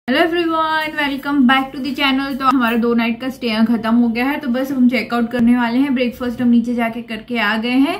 Hello everyone, welcome back to the channel. तो हमारा 2 night का स्टे खत्म हो गया है, तो बस हम चेकआउट करने वाले हैं। ब्रेकफास्ट हम नीचे जाके करके आ गए हैं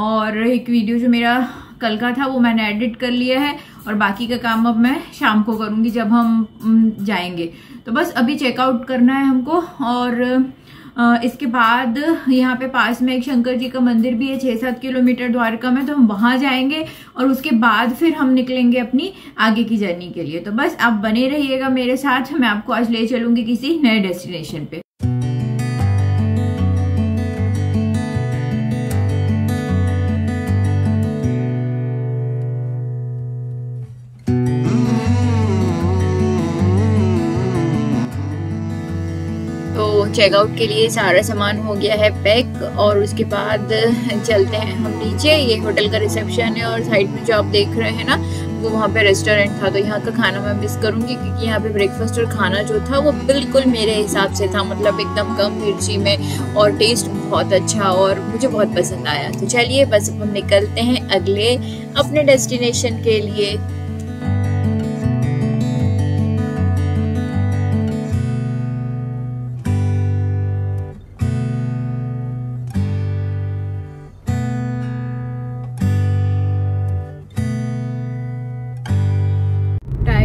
और एक वीडियो जो मेरा कल का था वो मैंने एडिट कर लिया है और बाकी का काम अब मैं शाम को करूंगी जब हम जाएंगे। तो बस अभी चेकआउट करना है हमको और इसके बाद यहाँ पे पास में एक शंकर जी का मंदिर भी है 6-7 किलोमीटर द्वारका में, तो हम वहां जाएंगे और उसके बाद फिर हम निकलेंगे अपनी आगे की जर्नी के लिए। तो बस आप बने रहिएगा मेरे साथ, मैं आपको आज ले चलूंगी किसी नए डेस्टिनेशन पे। चेकआउट के लिए सारा सामान हो गया है पैक और उसके बाद चलते हैं हम नीचे। ये होटल का रिसेप्शन है और साइड में जो आप देख रहे हैं ना वो वहाँ पे रेस्टोरेंट था। तो यहाँ का खाना मैं मिस करूंगी क्योंकि यहाँ पे ब्रेकफास्ट और खाना जो था वो बिल्कुल मेरे हिसाब से था, मतलब एकदम कम मिर्ची में और टेस्ट बहुत अच्छा और मुझे बहुत पसंद आया। तो चलिए बस अब हम निकलते हैं अगले अपने डेस्टिनेशन के लिए।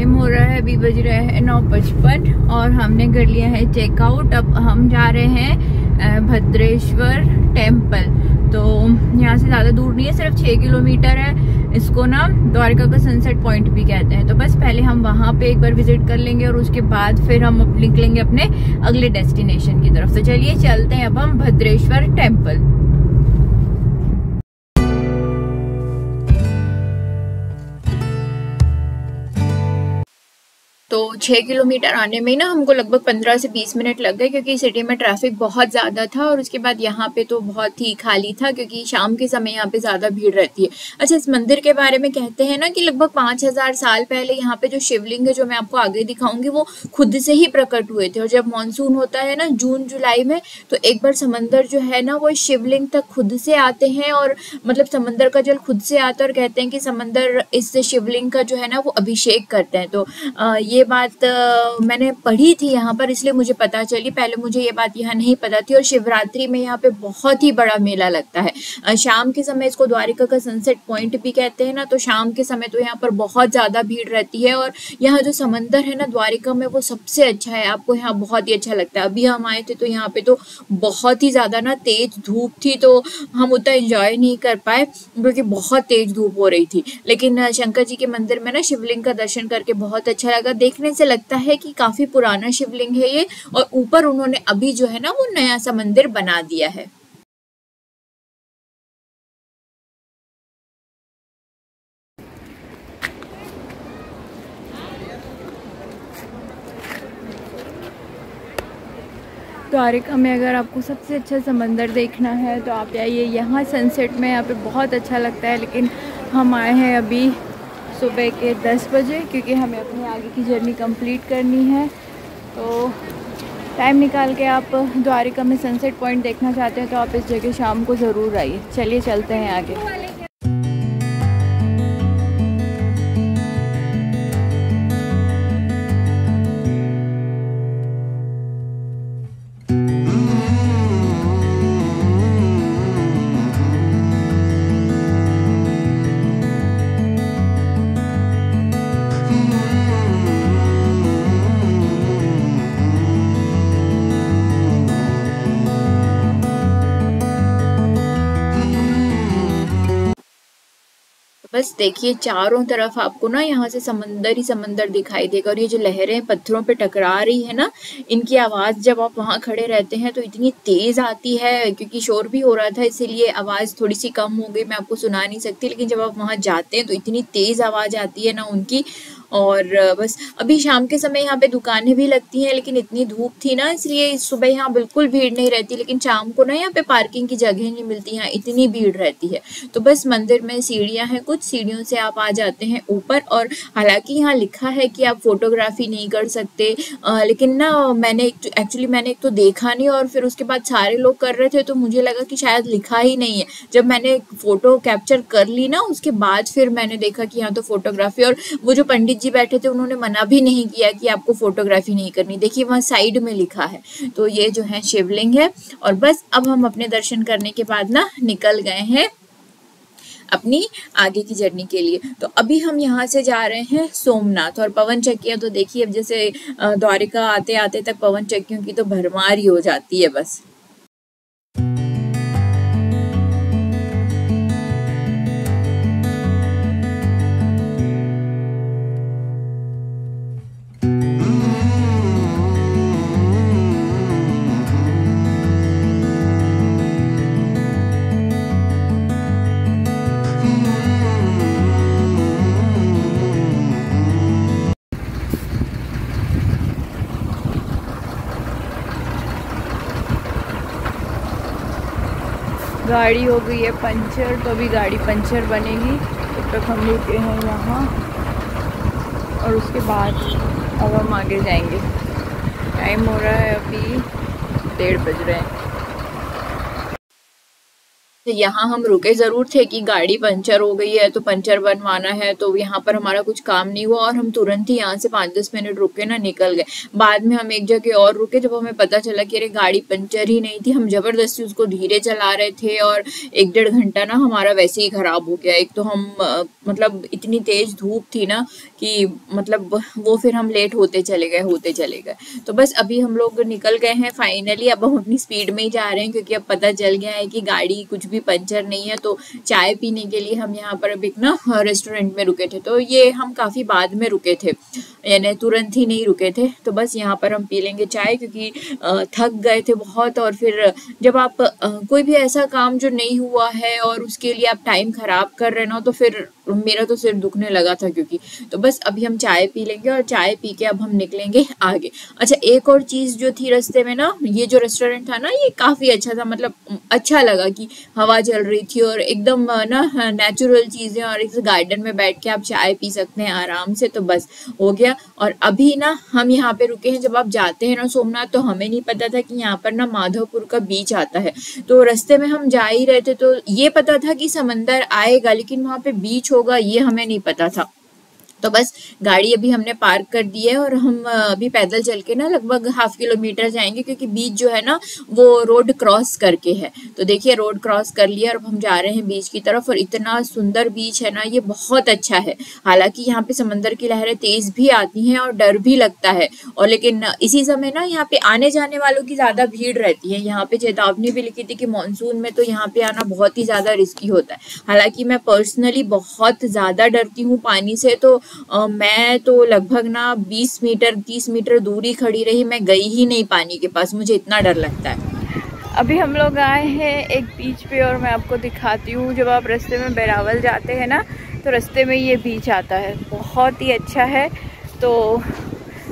हो रहा है, अभी बज रहे हैं 9:55 और हमने कर लिया है चेकआउट। अब हम जा रहे हैं भद्रेश्वर टेम्पल। तो यहाँ से ज्यादा दूर नहीं है, सिर्फ 6 किलोमीटर है। इसको ना द्वारका का सनसेट पॉइंट भी कहते हैं। तो बस पहले हम वहां पे एक बार विजिट कर लेंगे और उसके बाद फिर हम निकलेंगे अपने अगले डेस्टिनेशन की तरफ। तो चलिए चलते हैं अब हम भद्रेश्वर टेम्पल। तो 6 किलोमीटर आने में ना हमको लगभग 15 से 20 मिनट लग गए क्योंकि सिटी में ट्रैफिक बहुत ज़्यादा था और उसके बाद यहाँ पे तो बहुत ही खाली था क्योंकि शाम के समय यहाँ पे ज़्यादा भीड़ रहती है। अच्छा, इस मंदिर के बारे में कहते हैं ना कि लगभग 5000 साल पहले यहाँ पे जो शिवलिंग है, जो मैं आपको आगे दिखाऊंगी, वो खुद से ही प्रकट हुए थे। और जब मानसून होता है ना जून जुलाई में, तो एक बार समंदर जो है ना वो शिवलिंग तक खुद से आते हैं और मतलब समंदर का जल खुद से आता है और कहते हैं कि समंदर इस शिवलिंग का जो है ना वो अभिषेक करते हैं। तो ये बात मैंने पढ़ी थी यहाँ पर, इसलिए मुझे पता चली। पहले मुझे ये बात यहाँ नहीं पता थी। और शिवरात्रि में यहाँ पे बहुत ही बड़ा मेला लगता है। शाम के समय इसको द्वारिका का सनसेट पॉइंट भी कहते हैं ना, तो शाम के समय तो यहाँ पर बहुत ज्यादा भीड़ रहती है। और यहाँ जो समंदर है ना द्वारिका में वो सबसे अच्छा है, आपको यहाँ बहुत ही अच्छा लगता है। अभी हम आए थे तो यहाँ पे तो बहुत ही ज्यादा ना तेज धूप थी, तो हम उतना एंजॉय नहीं कर पाए क्योंकि बहुत तेज धूप हो रही थी। लेकिन शंकर जी के मंदिर में ना शिवलिंग का दर्शन करके बहुत अच्छा लगा। देखने से लगता है कि काफी पुराना शिवलिंग है ये, और ऊपर उन्होंने अभी जो है ना वो नया सा मंदिर बना दिया है। द्वारिका में अगर आपको सबसे अच्छा समंदर देखना है तो आप आइए यहाँ सनसेट में, यहाँ पे बहुत अच्छा लगता है। लेकिन हम आए हैं अभी सुबह के 10 बजे क्योंकि हमें अपनी आगे की जर्नी कंप्लीट करनी है। तो टाइम निकाल के आप द्वारिका में सनसेट पॉइंट देखना चाहते हैं तो आप इस जगह शाम को ज़रूर आइए। चलिए चलते हैं आगे। बस देखिए चारों तरफ आपको ना यहाँ से समंदर ही समंदर दिखाई देगा। और ये जो लहरें पत्थरों पे टकरा रही है ना, इनकी आवाज़ जब आप वहाँ खड़े रहते हैं तो इतनी तेज़ आती है, क्योंकि शोर भी हो रहा था इसीलिए आवाज़ थोड़ी सी कम हो गई, मैं आपको सुना नहीं सकती। लेकिन जब आप वहाँ जाते हैं तो इतनी तेज़ आवाज़ आती है ना उनकी। और बस अभी शाम के समय यहाँ पे दुकानें भी लगती हैं, लेकिन इतनी धूप थी ना इसलिए सुबह यहाँ बिल्कुल भीड़ नहीं रहती। लेकिन शाम को ना यहाँ पे पार्किंग की जगह नहीं मिलती, यहाँ इतनी भीड़ रहती है। तो बस मंदिर में सीढ़ियाँ हैं, कुछ सीढ़ियों से आप आ जाते हैं ऊपर। और हालांकि यहाँ लिखा है कि आप फोटोग्राफी नहीं कर सकते, लेकिन ना मैंने एक तो देखा नहीं और फिर उसके बाद सारे लोग कर रहे थे तो मुझे लगा कि शायद लिखा ही नहीं है। जब मैंने फोटो कैप्चर कर ली ना उसके बाद फिर मैंने देखा कि यहाँ तो फोटोग्राफी। और वो जो पंडित पंडित जी बैठे थे उन्होंने मना भी नहीं किया कि आपको फोटोग्राफी नहीं करनी। देखिए वहाँ साइड में लिखा है। तो ये जो है शिवलिंग है और बस अब हम अपने दर्शन करने के बाद ना निकल गए हैं अपनी आगे की जर्नी के लिए। तो अभी हम यहाँ से जा रहे हैं सोमनाथ और पवन चक्कियाँ तो देखिए अब जैसे द्वारिका आते आते तक पवन चक्कियों की तो भरमार ही हो जाती है बस। गाड़ी हो गई है पंचर, तो अभी गाड़ी पंचर बनेगी, तब तक हम रुके हैं यहाँ और उसके बाद अब हम आगे जाएंगे। टाइम हो रहा है अभी 1:30 बज रहे हैं। तो यहाँ हम रुके ज़रूर थे कि गाड़ी पंचर हो गई है तो पंचर बनवाना है, तो यहाँ पर हमारा कुछ काम नहीं हुआ और हम तुरंत ही यहाँ से 5-10 मिनट रुके ना निकल गए। बाद में हम एक जगह और रुके जब हमें पता चला कि अरे गाड़ी पंचर ही नहीं थी। हम ज़बरदस्ती उसको धीरे चला रहे थे और 1-1.5 घंटा ना हमारा वैसे ही ख़राब हो गया। एक तो हम मतलब इतनी तेज़ धूप थी ना कि मतलब वो फिर हम लेट होते चले गए। तो बस अभी हम लोग निकल गए हैं फाइनली। अब हम अपनी स्पीड में ही जा रहे हैं क्योंकि अब पता चल गया है कि गाड़ी कुछ भी पंचर नहीं है। तो चाय पीने के लिए हम यहाँ पर अभी ना रेस्टोरेंट में रुके थे। तो ये हम काफ़ी बाद में रुके थे, यानी तुरंत ही नहीं रुके थे। तो बस यहाँ पर हम पी लेंगे चाय क्योंकि थक गए थे बहुत। और फिर जब आप कोई भी ऐसा काम जो नहीं हुआ है और उसके लिए आप टाइम ख़राब कर रहे ना, तो फिर मेरा तो सिर दुखने लगा था क्योंकि। तो बस अभी हम चाय पी लेंगे और चाय पी के अब हम निकलेंगे आगे। अच्छा एक और चीज़ जो थी रास्ते में ना, ये जो रेस्टोरेंट था ना ये काफ़ी अच्छा था। मतलब अच्छा लगा कि हवा चल रही थी और एकदम ना नेचुरल चीज़ें और इस गार्डन में बैठ के आप चाय पी सकते हैं आराम से। तो बस हो गया। और अभी ना हम यहाँ पे रुके हैं। जब आप जाते हैं ना सोमनाथ तो हमें नहीं पता था कि यहाँ पर ना माधवपुर का बीच आता है। तो रास्ते में हम जा ही रहे थे तो ये पता था कि समंदर आएगा लेकिन वहाँ पे बीच होगा ये हमें नहीं पता था। तो बस गाड़ी अभी हमने पार्क कर दी है और हम अभी पैदल चल के ना लगभग 1/2 किलोमीटर जाएंगे क्योंकि बीच जो है ना वो रोड क्रॉस करके है। तो देखिए रोड क्रॉस कर लिया और अब हम जा रहे हैं बीच की तरफ। और इतना सुंदर बीच है ना, ये बहुत अच्छा है। हालांकि यहाँ पे समंदर की लहरें तेज भी आती हैं और डर भी लगता है। और लेकिन इसी समय ना यहाँ पे आने जाने वालों की ज्यादा भीड़ रहती है। यहाँ पे चेतावनी भी लिखी थी कि मानसून में तो यहाँ पे आना बहुत ही ज्यादा रिस्की होता है। हालांकि मैं पर्सनली बहुत ज्यादा डरती हूँ पानी से। तो मैं तो लगभग ना 20 मीटर 30 मीटर दूरी खड़ी रही, मैं गई ही नहीं पानी के पास, मुझे इतना डर लगता है। अभी हम लोग आए हैं एक बीच पे और मैं आपको दिखाती हूँ। जब आप रास्ते में बेरावल जाते हैं ना तो रास्ते में ये बीच आता है, बहुत ही अच्छा है। तो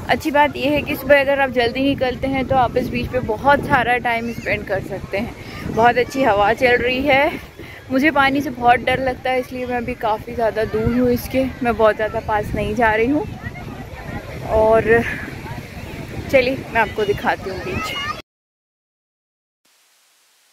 अच्छी बात यह है कि सुबह अगर आप जल्दी निकलते हैं तो आप इस बीच पे बहुत सारा टाइम स्पेंड कर सकते हैं। बहुत अच्छी हवा चल रही है। मुझे पानी से बहुत डर लगता है इसलिए मैं अभी काफ़ी ज़्यादा दूर हूँ इसके, मैं बहुत ज़्यादा पास नहीं जा रही हूँ। और चलिए मैं आपको दिखाती हूँ बीच।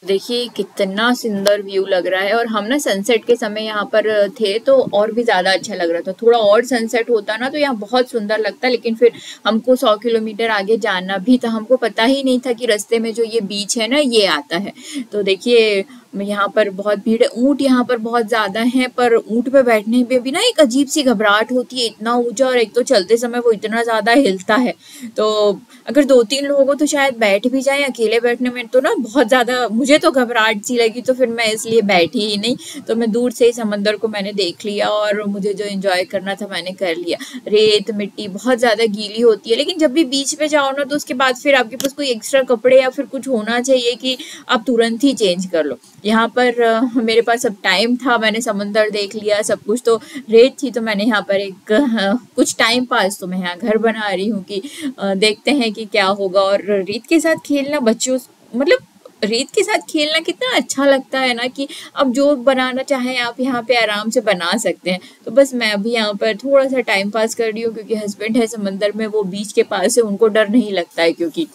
देखिए कितना सुंदर व्यू लग रहा है। और हम ना सनसेट के समय यहाँ पर थे तो और भी ज़्यादा अच्छा लग रहा था। थोड़ा और सनसेट होता ना तो यहाँ बहुत सुंदर लगता, लेकिन फिर हमको 100 किलोमीटर आगे जाना भी था। हमको पता ही नहीं था कि रास्ते में जो ये बीच है ना ये आता है। तो देखिए यहाँ पर बहुत भीड़ है। ऊँट यहाँ पर बहुत ज़्यादा हैं, पर ऊँट पे बैठने पे भी ना एक अजीब सी घबराहट होती है, इतना ऊंचा और एक तो चलते समय वो इतना ज़्यादा हिलता है। तो अगर 2-3 लोग हो तो शायद बैठ भी जाए, अकेले बैठने में तो ना बहुत ज़्यादा मुझे तो घबराहट सी लगी। तो फिर मैं इसलिए बैठी ही नहीं। तो मैं दूर से ही समंदर को मैंने देख लिया और मुझे जो एंजॉय करना था मैंने कर लिया। रेत मिट्टी बहुत ज़्यादा गीली होती है, लेकिन जब भी बीच पे जाओ ना तो उसके बाद फिर आपके पास कोई एक्स्ट्रा कपड़े या फिर कुछ होना चाहिए कि आप तुरंत ही चेंज कर लो। यहाँ पर मेरे पास अब टाइम था, मैंने समंदर देख लिया सब कुछ। तो रेत थी तो मैंने यहाँ पर एक कुछ टाइम पास तो मैं यहाँ घर बना रही हूँ कि देखते हैं कि क्या होगा। और रेत के साथ खेलना बच्चों मतलब रेत के साथ खेलना कितना अच्छा लगता है ना कि अब जो बनाना चाहें आप यहाँ पे आराम से बना सकते हैं। तो बस मैं अभी यहाँ पर थोड़ा सा टाइम पास कर रही हूँ क्योंकि हस्बैंड है समंदर में, वो बीच के पास है, उनको डर नहीं लगता है क्योंकि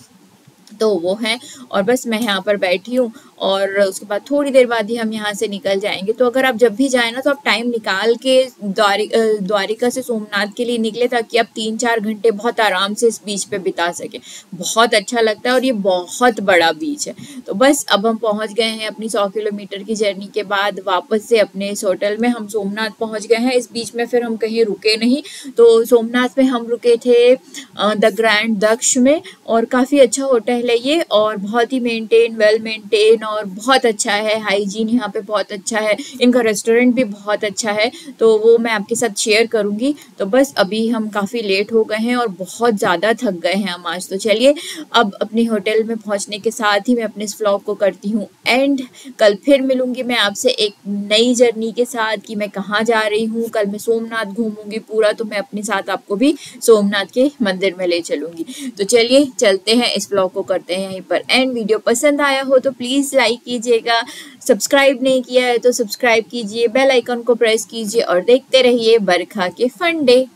तो वो है, और बस मैं यहाँ पर बैठी हूँ और उसके बाद थोड़ी देर बाद ही हम यहाँ से निकल जाएंगे। तो अगर आप जब भी जाए ना तो आप टाइम निकाल के द्वारिका से सोमनाथ के लिए निकले, ताकि आप 3-4 घंटे बहुत आराम से इस बीच पे बिता सके। बहुत अच्छा लगता है और ये बहुत बड़ा बीच है। तो बस अब हम पहुँच गए हैं अपनी 100 किलोमीटर की जर्नी के बाद वापस से अपने इस होटल में। हम सोमनाथ पहुँच गए हैं। इस बीच में फिर हम कहीं रुके नहीं, तो सोमनाथ में हम रुके थे द ग्रैंड दक्ष में, और काफ़ी अच्छा होटल है ये, और बहुत ही वेल मेंटेन और बहुत अच्छा है। हाइजीन यहाँ पे बहुत अच्छा है। इनका रेस्टोरेंट भी बहुत अच्छा है, तो वो मैं आपके साथ शेयर करूँगी। तो बस अभी हम काफ़ी लेट हो गए हैं और बहुत ज़्यादा थक गए हैं हम आज। तो चलिए अब अपने होटल में पहुँचने के साथ ही मैं अपने इस व्लॉग को करती हूँ एंड। कल फिर मिलूंगी मैं आपसे एक नई जर्नी के साथ कि मैं कहाँ जा रही हूँ। कल मैं सोमनाथ घूमूंगी पूरा, तो मैं अपने साथ आपको भी सोमनाथ के मंदिर में ले चलूंगी। तो चलिए चलते हैं, इस व्लॉग को करते हैं यहीं पर एंड। वीडियो पसंद आया हो तो प्लीज़ लाइक कीजिएगा, सब्सक्राइब नहीं किया है तो सब्सक्राइब कीजिए, बेल आइकन को प्रेस कीजिए और देखते रहिए बरखा के फन डे।